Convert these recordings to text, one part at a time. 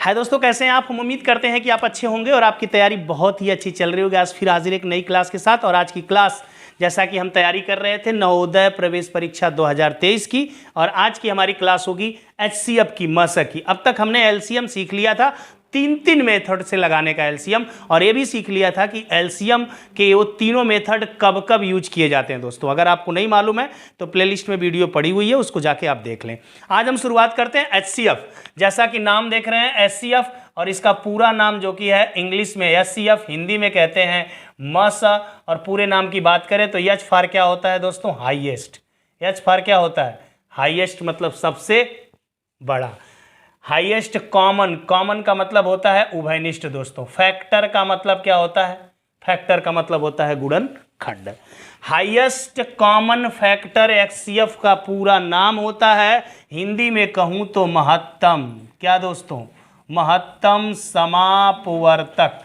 हाय दोस्तों, कैसे हैं आप। हम उम्मीद करते हैं कि आप अच्छे होंगे और आपकी तैयारी बहुत ही अच्छी चल रही होगी। आज फिर हाजिर एक नई क्लास के साथ। और आज की क्लास जैसा कि हम तैयारी कर रहे थे नवोदय प्रवेश परीक्षा 2023 की, और आज की हमारी क्लास होगी HCF की, मसक की। अब तक हमने LCM सीख लिया था, तीन मेथड से लगाने का एलसीएम, और ये भी सीख लिया था कि एलसीएम के वो तीनों मेथड कब कब यूज किए जाते हैं। दोस्तों अगर आपको नहीं मालूम है तो प्लेलिस्ट में वीडियो पड़ी हुई है, उसको जाके आप देख लें। आज हम शुरुआत करते हैं HCF। जैसा कि नाम देख रहे हैं HCF, और इसका पूरा नाम जो कि है इंग्लिश में HCF, हिंदी में कहते हैं मसा। और पूरे नाम की बात करें तो H फॉर क्या होता है दोस्तों, हाईएस्ट। H फॉर क्या होता है, हाईएस्ट मतलब सबसे बड़ा। हाईएस्ट कॉमन, कॉमन का मतलब होता है उभयनिष्ठ दोस्तों। फैक्टर का मतलब क्या होता है, फैक्टर का मतलब होता है गुणनखंड। हाईएस्ट कॉमन फैक्टर HCF का पूरा नाम होता है, हिंदी में कहूं तो महत्तम। क्या दोस्तों, महत्तम समापवर्तक।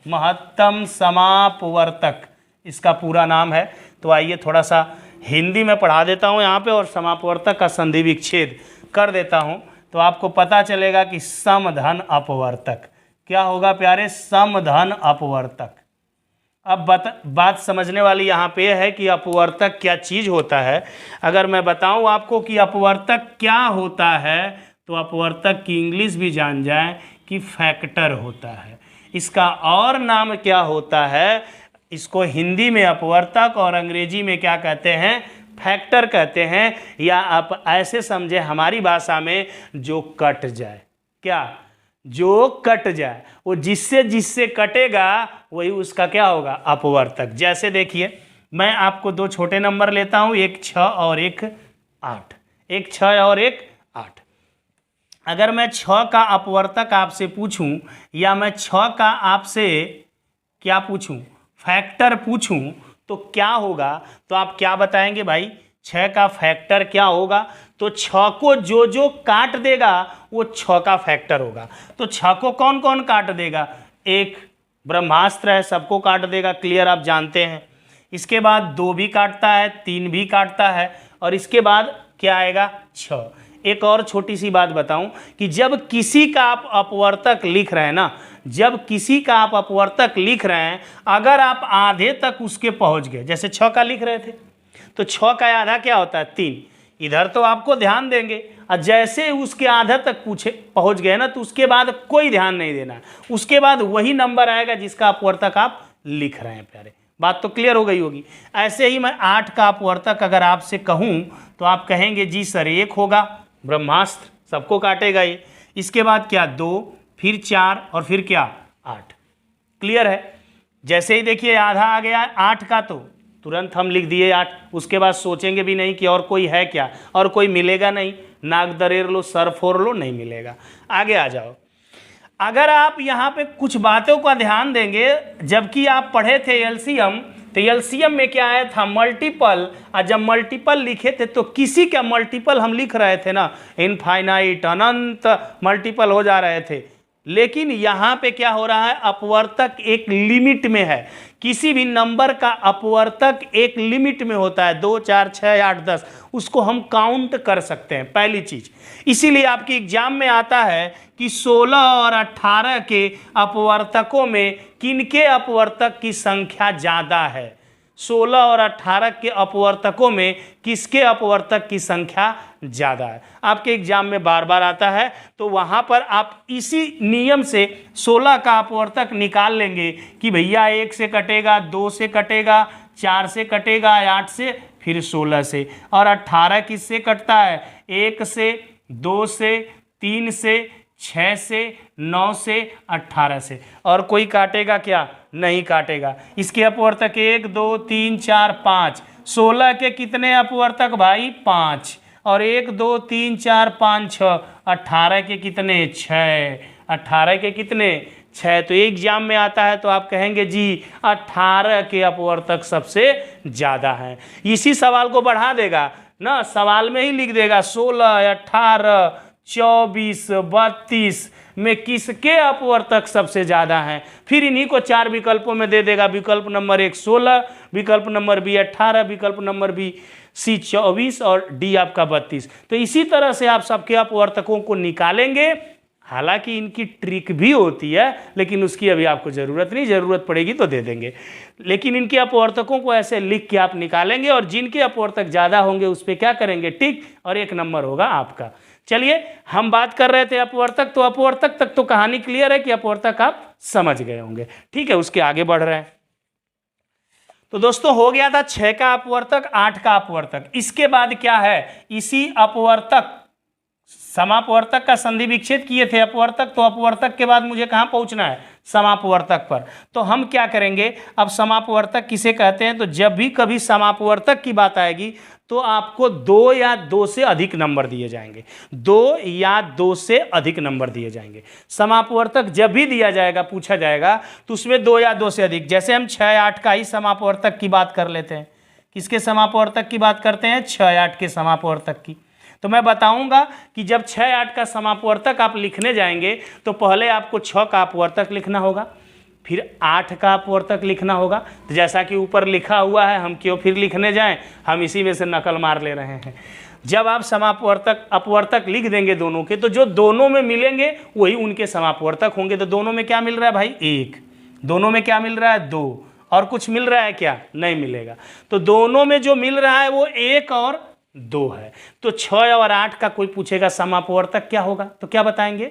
महत्तम समापवर्तक इसका पूरा नाम है। तो आइए थोड़ा सा हिंदी में पढ़ा देता हूं यहाँ पे, और समापवर्तक का संधि विच्छेद कर देता हूं, तो आपको पता चलेगा कि समधन अपवर्तक क्या होगा प्यारे, समधन अपवर्तक। अब बात समझने वाली यहाँ पे है कि अपवर्तक क्या चीज होता है। अगर मैं बताऊं आपको कि अपवर्तक क्या होता है, तो अपवर्तक की इंग्लिश भी जान जाए कि फैक्टर होता है। इसका और नाम क्या होता है, इसको हिंदी में अपवर्तक और अंग्रेजी में क्या कहते हैं, फैक्टर कहते हैं। या आप ऐसे समझे हमारी भाषा में, जो कट जाए। क्या, जो कट जाए, वो जिससे जिससे कटेगा वही उसका क्या होगा, अपवर्तक। जैसे देखिए, मैं आपको दो छोटे नंबर लेता हूं, एक 6 और एक 8। एक 6 और एक 8। अगर मैं 6 का अपवर्तक आपसे पूछूं, या मैं 6 का आपसे क्या पूछूं, फैक्टर पूछूं, तो क्या होगा। तो आप क्या बताएंगे भाई, 6 का फैक्टर क्या होगा। तो 6 को जो जो काट देगा वो 6 का फैक्टर होगा। तो 6 को कौन कौन काट देगा, एक ब्रह्मास्त्र है, सबको काट देगा, क्लियर, आप जानते हैं। इसके बाद 2 भी काटता है, 3 भी काटता है, और इसके बाद क्या आएगा, 6। एक और छोटी सी बात बताऊं कि जब किसी का आप अपवर्तक लिख रहे हैं ना, जब किसी का आप अपवर्तक लिख रहे हैं, अगर आप आधे तक उसके पहुंच गए, जैसे 6 का लिख रहे थे, तो 6 का आधा क्या होता है, 3। इधर तो आपको ध्यान देंगे, और जैसे उसके आधा तक पहुंच गए ना, तो उसके बाद कोई ध्यान नहीं देना है। उसके बाद वही नंबर आएगा जिसका अपवर्तक आप लिख रहे हैं प्यारे। बात तो क्लियर हो गई होगी। ऐसे ही मैं 8 का अपवर्तक अगर आपसे कहूं, तो आप कहेंगे जी सर 1 होगा, ब्रह्मास्त्र, सबको काटेगा ये। इसके बाद क्या, 2, फिर 4, और फिर क्या, 8। क्लियर है। जैसे ही देखिए आधा आ गया 8 का, तो तुरंत हम लिख दिए 8। उसके बाद सोचेंगे भी नहीं कि और कोई है क्या, और कोई मिलेगा नहीं, नाक दरेर लो सर फोड़ लो, नहीं मिलेगा। आगे आ जाओ। अगर आप यहाँ पे कुछ बातों का ध्यान देंगे, जबकि आप पढ़े थे एलसीएम, तो एलसीएम में क्या आया था, मल्टीपल। और जब मल्टीपल लिखे थे तो किसी का मल्टीपल हम लिख रहे थे ना, इनफाइनाइट, अनंत मल्टीपल हो जा रहे थे। लेकिन यहाँ पे क्या हो रहा है, अपवर्तक एक लिमिट में है। किसी भी नंबर का अपवर्तक एक लिमिट में होता है, 2, 4, 6, 8, 10, उसको हम काउंट कर सकते हैं, पहली चीज। इसीलिए आपके एग्जाम में आता है कि 16 और 18 के अपवर्तकों में किनके अपवर्तक की संख्या ज्यादा है। 16 और 18 के अपवर्तकों में किसके अपवर्तक की संख्या ज़्यादा है, आपके एग्जाम में बार बार आता है। तो वहाँ पर आप इसी नियम से 16 का अपवर्तक निकाल लेंगे कि भैया 1 से कटेगा, 2 से कटेगा, 4 से कटेगा, 8 से, फिर 16 से। और 18 किससे कटता है, 1 से, 2 से, 3 से, 6 से, 9 से, 18 से। और कोई काटेगा क्या, नहीं काटेगा। इसके अपवर्तक 1, 2, 3, 4, 5। 16 के कितने अपवर्तक भाई, 5। और 1, 2, 3, 4, 5, 6। 18 के कितने, 6। 18 के कितने, 6। तो एग्जाम में आता है तो आप कहेंगे जी 18 के अपवर्तक सबसे ज़्यादा हैं। इसी सवाल को बढ़ा देगा ना, सवाल में ही लिख देगा 16, 18, 24, 32 में किसके अपवर्तक सबसे ज़्यादा हैं। फिर इन्हीं को 4 विकल्पों में दे देगा। विकल्प नंबर 1 16, विकल्प नंबर बी 18, विकल्प नंबर बी सी 24, और डी आपका 32। तो इसी तरह से आप सबके अपवर्तकों को निकालेंगे। हालांकि इनकी ट्रिक भी होती है, लेकिन उसकी अभी आपको ज़रूरत नहीं, ज़रूरत पड़ेगी तो दे देंगे। लेकिन इनके अपवर्तकों को ऐसे लिख के आप निकालेंगे और जिनके अपवर्तक ज़्यादा होंगे उस पर क्या करेंगे, टिक, और 1 नंबर होगा आपका। चलिए, हम बात कर रहे थे अपवर्तक, तो अपवर्तक तक तो कहानी क्लियर है कि अपवर्तक आप समझ गए होंगे। ठीक है, उसके आगे बढ़ रहे हैं। तो दोस्तों हो गया था 6 का अपवर्तक, 8 का अपवर्तक। इसके बाद क्या है, इसी अपवर्तक समापवर्तक का संधि विच्छेद किए थे अपवर्तक, तो अपवर्तक के बाद मुझे कहाँ पहुंचना है, समापवर्तक पर। तो हम क्या करेंगे, अब समापवर्तक किसे कहते हैं, तो जब भी कभी समापवर्तक की बात आएगी तो आपको 2 या 2 से अधिक नंबर दिए जाएंगे, 2 या 2 से अधिक नंबर दिए जाएंगे। समापवर्तक जब भी दिया जाएगा, पूछा जाएगा, तो उसमें 2 या 2 से अधिक, जैसे हम 6-8 का ही समापवर्तक की बात कर लेते हैं। किसके समापवर्तक की बात करते हैं, 6-8 के समापवर्तक की। तो मैं बताऊंगा कि जब 6-8 का समापवर्तक आप लिखने जाएंगे तो पहले आपको 6 का अपवर्तक लिखना होगा, फिर 8 का अपवर्तक लिखना होगा। तो जैसा कि ऊपर लिखा हुआ है, हम क्यों फिर लिखने जाएं, हम इसी में से नकल मार ले रहे हैं। जब आप समापवर्तक अपवर्तक लिख देंगे दोनों के, तो जो दोनों में मिलेंगे वही उनके समापवर्तक होंगे। तो दोनों में क्या मिल रहा है भाई, 1, दोनों में क्या मिल रहा है, 2, और कुछ मिल रहा है क्या, नहीं मिलेगा। तो दोनों में जो मिल रहा है वो 1 और 2 है। तो 6 और 8 का कोई पूछेगा समापवर्तक क्या होगा, तो क्या बताएंगे,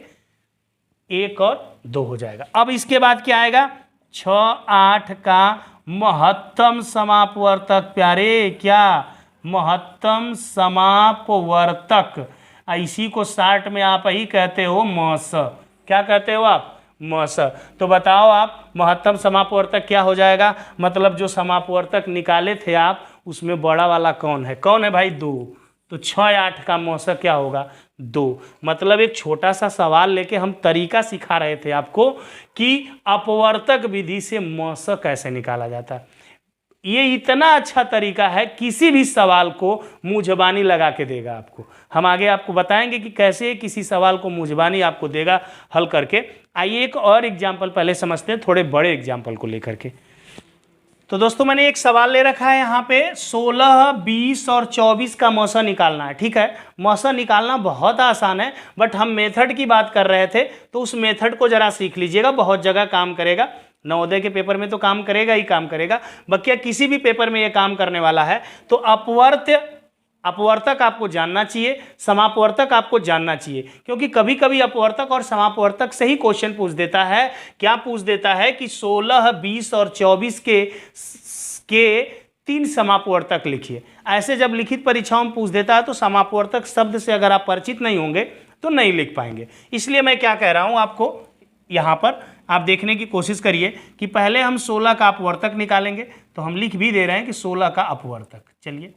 1 और 2 हो जाएगा। अब इसके बाद क्या आएगा, 6-8 का महत्तम समापवर्तक। प्यारे, क्या महत्तम समापवर्तक, इसी को शार्ट में आप ही कहते हो मस। क्या कहते हो आप, मस। तो बताओ आप, महत्तम समापवर्तक क्या हो जाएगा, मतलब जो समापवर्तक निकाले थे आप उसमें बड़ा वाला कौन है, कौन है भाई, 2। तो 6-8 का मौसा क्या होगा, 2। मतलब एक छोटा सा सवाल लेके हम तरीका सिखा रहे थे आपको कि अपवर्तक विधि से मौसा कैसे निकाला जाता है। ये इतना अच्छा तरीका है, किसी भी सवाल को मुंह ज़बानी लगा के देगा आपको। हम आगे आपको बताएंगे कि कैसे किसी सवाल को मुंह ज़बानी आपको देगा हल करके। आइए एक और एग्जाम्पल पहले समझते हैं, थोड़े बड़े एग्जाम्पल को लेकर के। तो दोस्तों मैंने एक सवाल ले रखा है यहाँ पे, 16, 20 और 24 का मौसा निकालना है। ठीक है, मौसा निकालना बहुत आसान है, बट हम मेथड की बात कर रहे थे, तो उस मेथड को जरा सीख लीजिएगा, बहुत जगह काम करेगा। नवोदय के पेपर में तो काम करेगा ही काम करेगा, बकिया किसी भी पेपर में ये काम करने वाला है। तो अपवर्तक आपको जानना चाहिए, समापवर्तक आपको जानना चाहिए, क्योंकि कभी कभी अपवर्तक और समापवर्तक से ही क्वेश्चन पूछ देता है। क्या पूछ देता है कि 16, 20 और 24 के 3 समापवर्तक लिखिए। ऐसे जब लिखित परीक्षाओं में पूछ देता है तो समापवर्तक शब्द से अगर आप परिचित नहीं होंगे तो नहीं लिख पाएंगे। इसलिए मैं क्या कह रहा हूँ आपको, यहाँ पर आप देखने की कोशिश करिए कि पहले हम 16 का अपवर्तक निकालेंगे। तो हम लिख भी दे रहे हैं कि 16 का अपवर्तक, चलिए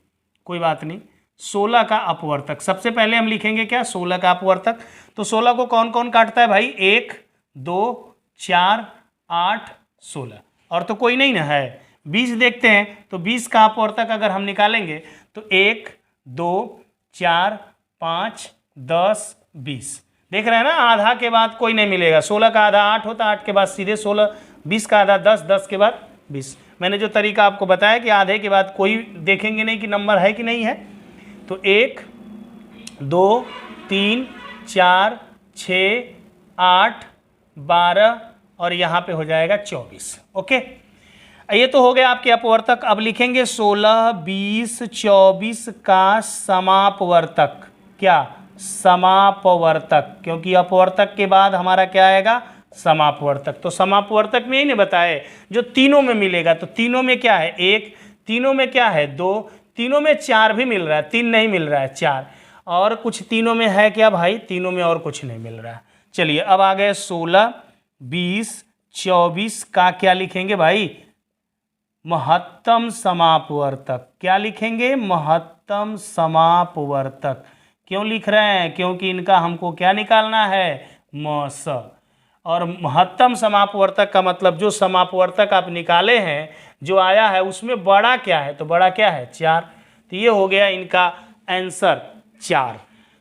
कोई बात नहीं। 16 का अपवर्तक सबसे पहले हम लिखेंगे क्या, 16 का अपवर्तक। तो 16 को कौन कौन काटता है भाई, 1, 2, 4, 8, 16, और तो कोई नहीं ना है। 20 देखते हैं, तो 20 का अपवर्तक अगर हम निकालेंगे तो 1, 2, 4, 5, 10, 20। देख रहे हैं ना, आधा के बाद कोई नहीं मिलेगा। 16 का आधा 8 होता, 8 के बाद सीधे 16, 20 का आधा 10, 10 के बाद 20। मैंने जो तरीका आपको बताया कि आधे के बाद कोई देखेंगे नहीं कि नंबर है कि नहीं है। तो 1, 2, 3, 4, 6, 8, 12 और यहाँ पे हो जाएगा 24। ओके, ये तो हो गया आपके अपवर्तक। अब लिखेंगे 16, 20, 24 का समापवर्तक। क्या, समापवर्तक, क्योंकि अपवर्तक के बाद हमारा क्या आएगा, समापवर्तक। तो समापवर्तक में ही नहीं बताए, जो तीनों में मिलेगा। तो तीनों में क्या है, 1, तीनों में क्या है, 2, तीनों में 4 भी मिल रहा है, 3 नहीं मिल रहा है, 4, और कुछ तीनों में है क्या भाई, तीनों में और कुछ नहीं मिल रहा है। चलिए अब आ गए 16, 20, 24 का क्या लिखेंगे भाई, महत्तम समापवर्तक। क्या लिखेंगे, महत्तम समापवर्तक। क्यों लिख रहे हैं, क्योंकि इनका हमको क्या निकालना है, मौस। और महत्तम समापवर्तक का मतलब जो समापवर्तक आप निकाले हैं, जो आया है उसमें बड़ा क्या है, तो बड़ा क्या है, 4। तो ये हो गया इनका आंसर 4।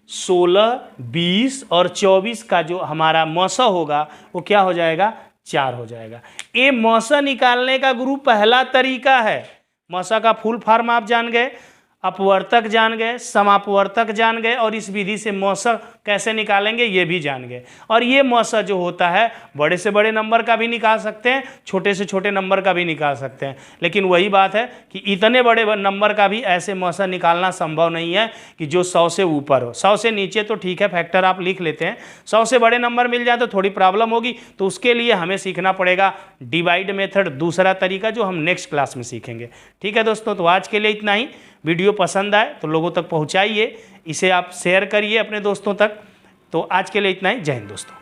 16, 20 और 24 का जो हमारा मौसा होगा वो क्या हो जाएगा, 4 हो जाएगा। ये मौसा निकालने का गुरु पहला तरीका है। मौसा का फुल फॉर्म आप जान गए। अपवर्तक जान गए, समापवर्तक जान गए और इस विधि से मौसा कैसे निकालेंगे ये भी जान गए। और ये मौसा जो होता है बड़े से बड़े नंबर का भी निकाल सकते हैं, छोटे से छोटे नंबर का भी निकाल सकते हैं, लेकिन वही बात है कि इतने बड़े नंबर का भी ऐसे मौसा निकालना संभव नहीं है कि जो 100 से ऊपर हो। 100 से नीचे तो ठीक है, फैक्टर आप लिख लेते हैं, 100 से बड़े नंबर मिल जाए तो थोड़ी प्रॉब्लम होगी। तो उसके लिए हमें सीखना पड़ेगा डिवाइड मेथड, दूसरा तरीका जो हम नेक्स्ट क्लास में सीखेंगे। ठीक है दोस्तों, तो आज के लिए इतना ही। वीडियो पसंद आए तो लोगों तक पहुंचाइए, इसे आप शेयर करिए अपने दोस्तों तक। तो आज के लिए इतना ही। जय हिंद दोस्तों।